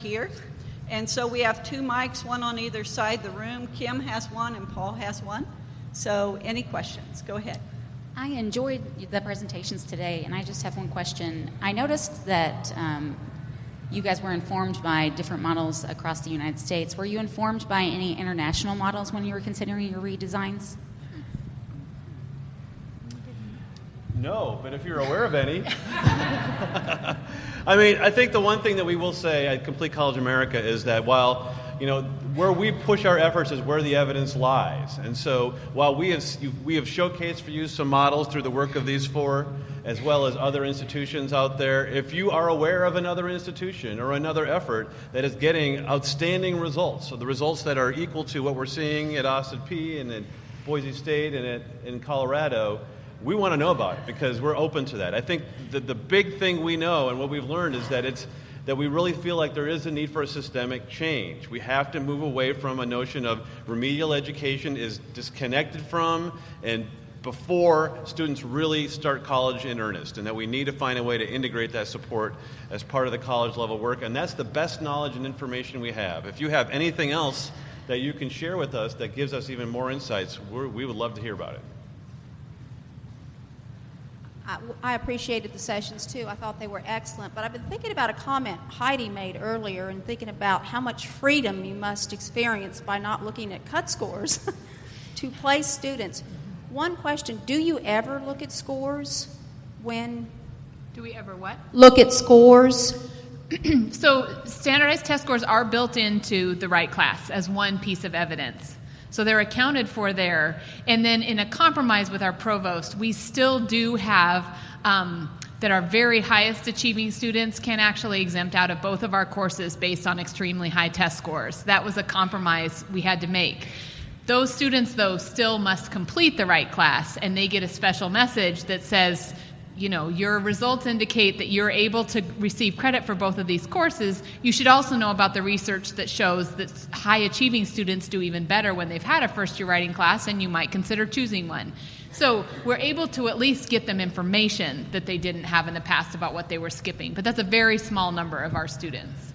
here. And so we have two mics, one on either side of the room. Kim has one and Paul has one. So any questions? Go ahead. I enjoyed the presentations today, and I just have one question. I noticed that you guys were informed by different models across the United States. Were you informed by any international models when you were considering your redesigns? No, but if you're aware of any. I mean, I think the one thing that we will say at Complete College America is that while, where we push our efforts is where the evidence lies. And so while we have showcased for you some models through the work of these four, as well as other institutions out there, if you are aware of another institution or another effort that is getting outstanding results, so the results that are equal to what we're seeing at Austin P and at Boise State and in Colorado, we want to know about it because we're open to that. I think that the big thing we know and what we've learned is that we really feel like there is a need for a systemic change. We have to move away from a notion of remedial education is disconnected from and before students really start college in earnest, and that we need to find a way to integrate that support as part of the college level work, and that's the best knowledge and information we have. If you have anything else that you can share with us that gives us even more insights, we would love to hear about it. I appreciated the sessions too. I thought they were excellent. But I've been thinking about a comment Heidi made earlier and thinking about how much freedom you must experience by not looking at cut scores to place students. One question, do you ever look at scores when? Do we ever what? Look at scores. So standardized test scores are built into the right class as one piece of evidence. So they're accounted for there. And then in a compromise with our provost, we still do have that our very highest achieving students can actually exempt out of both of our courses based on extremely high test scores. That was a compromise we had to make. Those students, though, still must complete the right class, and they get a special message that says, your results indicate that you're able to receive credit for both of these courses. You should also know about the research that shows that high-achieving students do even better when they've had a first-year writing class, and you might consider choosing one. So we're able to at least get them information that they didn't have in the past about what they were skipping. But that's a very small number of our students.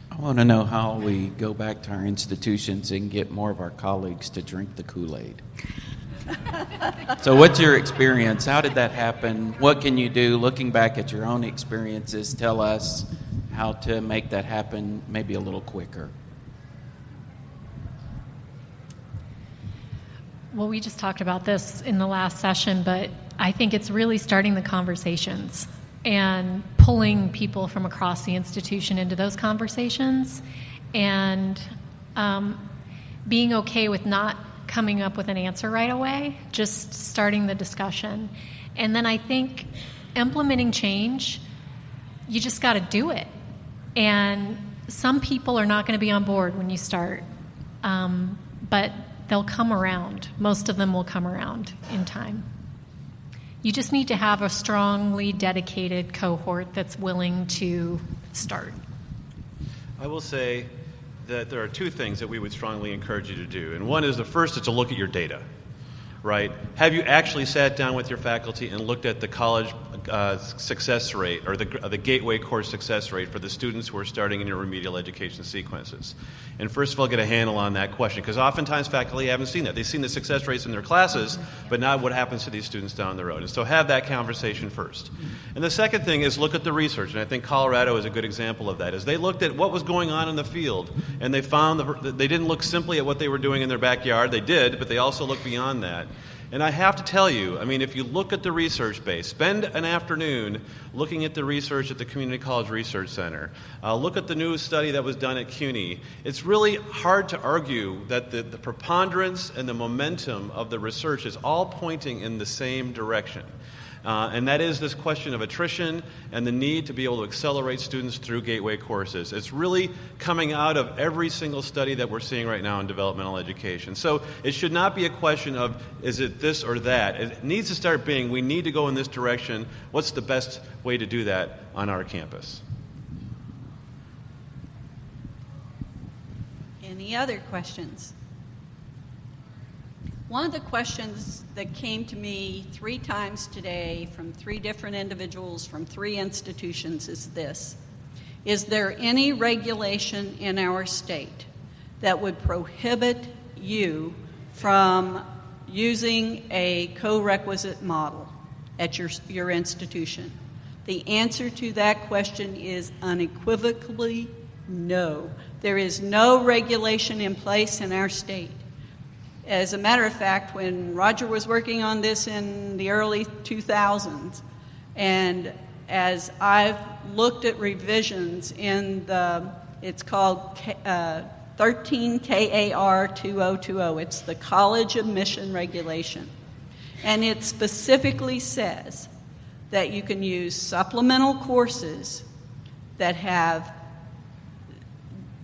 I want to know how we go back to our institutions and get more of our colleagues to drink the Kool-Aid. So what's your experience? How did that happen? What can you do? Looking back at your own experiences, tell us how to make that happen maybe a little quicker. Well, we just talked about this in the last session, but I think it's really starting the conversations and pulling people from across the institution into those conversations and being okay with not coming up with an answer right away, just starting the discussion. And then I think implementing change, you just got to do it. And some people are not going to be on board when you start, but they'll come around. Most of them will come around in time. You just need to have a strongly dedicated cohort that's willing to start. I will say that there are two things that we would strongly encourage you to do. And one is, the first is to look at your data, right? Have you actually sat down with your faculty and looked at the college success rate or the gateway course success rate for the students who are starting in your remedial education sequences? And first of all, get a handle on that question, because oftentimes faculty haven't seen that. They've seen the success rates in their classes, but not what happens to these students down the road. And so have that conversation first. And the second thing is look at the research, and I think Colorado is a good example of that, is they looked at what was going on in the field, and they found that they didn't look simply at what they were doing in their backyard. They did, but they also looked beyond that. And I have to tell you, if you look at the research base, spend an afternoon looking at the research at the Community College Research Center. Look at the new study that was done at CUNY. It's really hard to argue that the preponderance and the momentum of the research is all pointing in the same direction. And that is this question of attrition and the need to be able to accelerate students through gateway courses. It's really coming out of every single study that we're seeing right now in developmental education. So it should not be a question of, is it this or that? It needs to start being, we need to go in this direction. What's the best way to do that on our campus? Any other questions? One of the questions that came to me 3 times today from 3 different individuals from 3 institutions is this: is there any regulation in our state that would prohibit you from using a co-requisite model at your institution? The answer to that question is unequivocally no. There is no regulation in place in our state. As a matter of fact, when Roger was working on this in the early 2000s, and as I've looked at revisions in it's called 13 KAR 2020, it's the College Admission Regulation, and it specifically says that you can use supplemental courses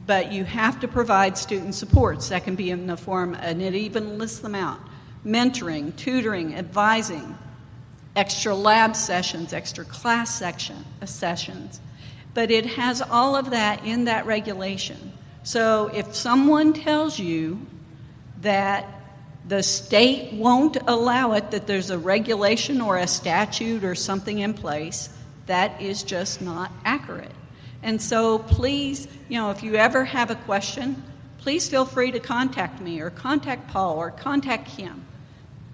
but you have to provide student supports. That can be in the form, and it even lists them out: mentoring, tutoring, advising, extra lab sessions, extra class sessions. But it has all of that in that regulation. So if someone tells you that the state won't allow it, that there's a regulation or a statute or something in place, that is just not accurate. And so please, if you ever have a question, please feel free to contact me or contact Paul or contact him.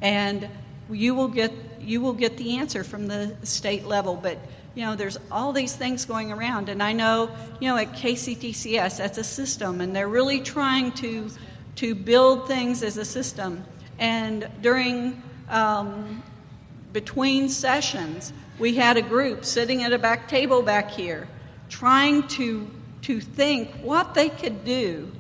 And you will get the answer from the state level. But, there's all these things going around. And I know, at KCTCS, that's a system, and they're really trying to build things as a system. And between sessions, we had a group sitting at a back table back here trying to think what they could do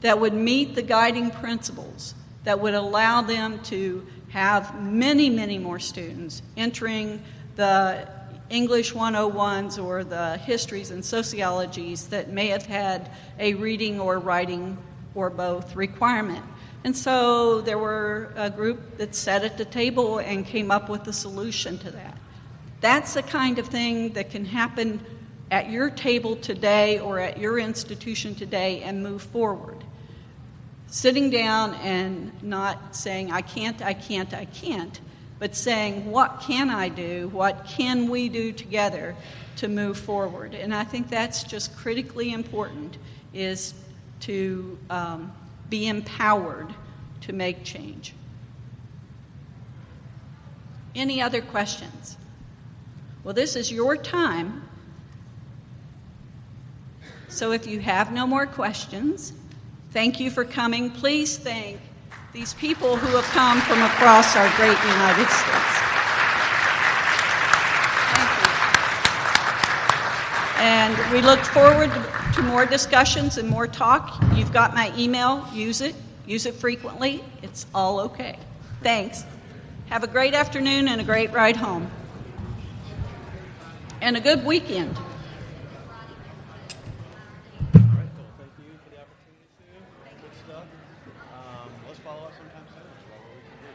that would meet the guiding principles, that would allow them to have many, many more students entering the English 101s or the histories and sociologies that may have had a reading or writing or both requirement. And so there were a group that sat at the table and came up with a solution to that. That's the kind of thing that can happen at your table today or at your institution today and move forward. Sitting down and not saying, I can't, but saying, what can I do? What can we do together to move forward? And I think that's just critically important, is to be empowered to make change. Any other questions? Well, this is your time. So if you have no more questions, thank you for coming. Please thank these people who have come from across our great United States. Thank you. And we look forward to more discussions and more talk. You've got my email. Use it. Use it frequently. It's all okay. Thanks. Have a great afternoon and a great ride home. And a good weekend. Let's follow up sometime soon.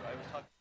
I was talking